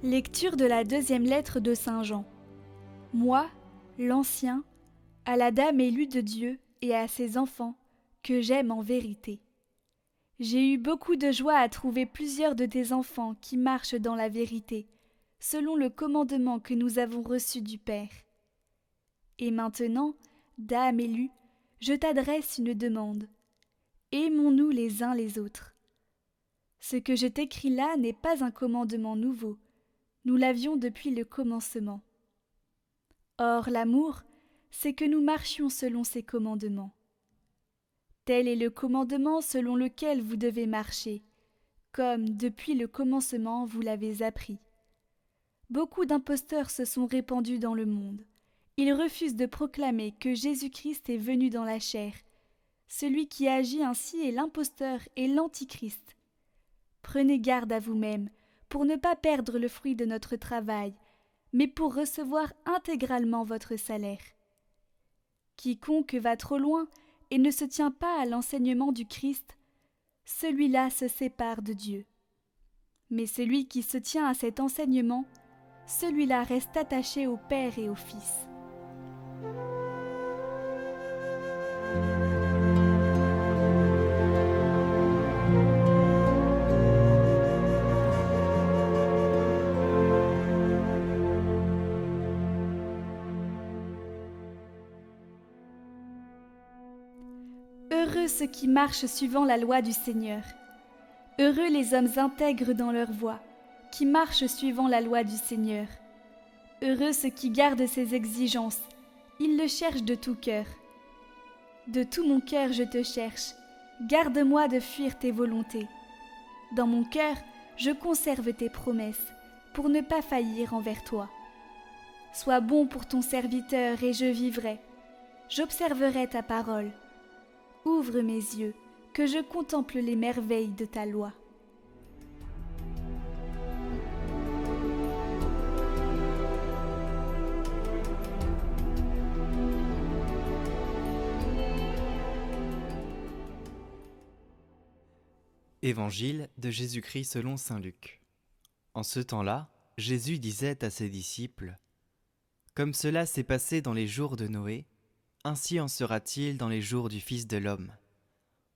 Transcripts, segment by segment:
Lecture de la deuxième lettre de Saint Jean. Moi, l'Ancien, à la Dame élue de Dieu et à ses enfants, que j'aime en vérité. J'ai eu beaucoup de joie à trouver plusieurs de tes enfants qui marchent dans la vérité, selon le commandement que nous avons reçu du Père. Et maintenant, Dame élue, je t'adresse une demande. Aimons-nous les uns les autres. Ce que je t'écris là n'est pas un commandement nouveau. Nous l'avions depuis le commencement. Or, l'amour, c'est que nous marchions selon ses commandements. Tel est le commandement selon lequel vous devez marcher, comme depuis le commencement vous l'avez appris. Beaucoup d'imposteurs se sont répandus dans le monde. Ils refusent de proclamer que Jésus-Christ est venu dans la chair. Celui qui agit ainsi est l'imposteur et l'antichrist. Prenez garde à vous-même, pour ne pas perdre le fruit de notre travail, mais pour recevoir intégralement votre salaire. Quiconque va trop loin et ne se tient pas à l'enseignement du Christ, celui-là se sépare de Dieu. Mais celui qui se tient à cet enseignement, celui-là reste attaché au Père et au Fils. Heureux ceux qui marchent suivant la loi du Seigneur. Heureux les hommes intègres dans leur voie, qui marchent suivant la loi du Seigneur. Heureux ceux qui gardent ses exigences, ils le cherchent de tout cœur. De tout mon cœur je te cherche, garde-moi de fuir tes volontés. Dans mon cœur, je conserve tes promesses, pour ne pas faillir envers toi. Sois bon pour ton serviteur et je vivrai. J'observerai ta parole. Ouvre mes yeux, que je contemple les merveilles de ta loi. Évangile de Jésus-Christ selon saint Luc. En ce temps-là, Jésus disait à ses disciples : « Comme cela s'est passé dans les jours de Noé, ainsi en sera-t-il dans les jours du Fils de l'homme.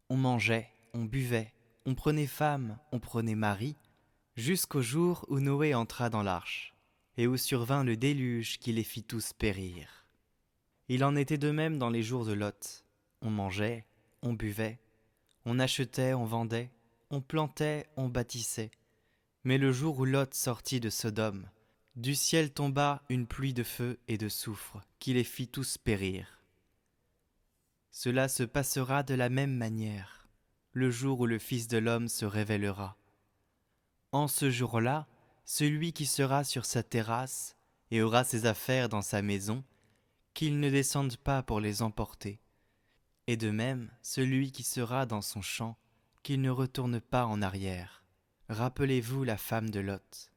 On mangeait, on buvait, on prenait femme, on prenait mari, jusqu'au jour où Noé entra dans l'arche, et où survint le déluge qui les fit tous périr. Il en était de même dans les jours de Lot. On mangeait, on buvait, on achetait, on vendait, on plantait, on bâtissait. Mais le jour où Lot sortit de Sodome, du ciel tomba une pluie de feu et de soufre qui les fit tous périr. Cela se passera de la même manière, le jour où le Fils de l'homme se révélera. En ce jour-là, celui qui sera sur sa terrasse et aura ses affaires dans sa maison, qu'il ne descende pas pour les emporter. Et de même, celui qui sera dans son champ, qu'il ne retourne pas en arrière. Rappelez-vous la femme de Lot.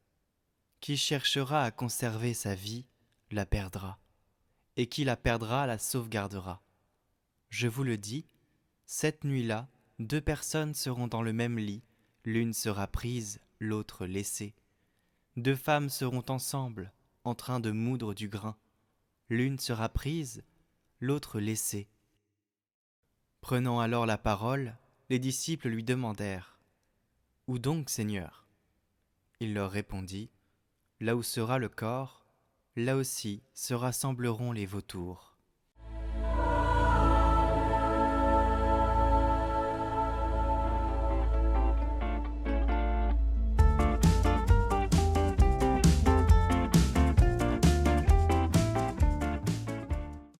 Qui cherchera à conserver sa vie, la perdra, et qui la perdra, la sauvegardera. Je vous le dis, cette nuit-là, 2 personnes seront dans le même lit, l'une sera prise, l'autre laissée. 2 femmes seront ensemble, en train de moudre du grain. L'une sera prise, l'autre laissée. Prenant alors la parole, les disciples lui demandèrent : « Où donc, Seigneur ? » Il leur répondit : « Là où sera le corps, là aussi se rassembleront les vautours. »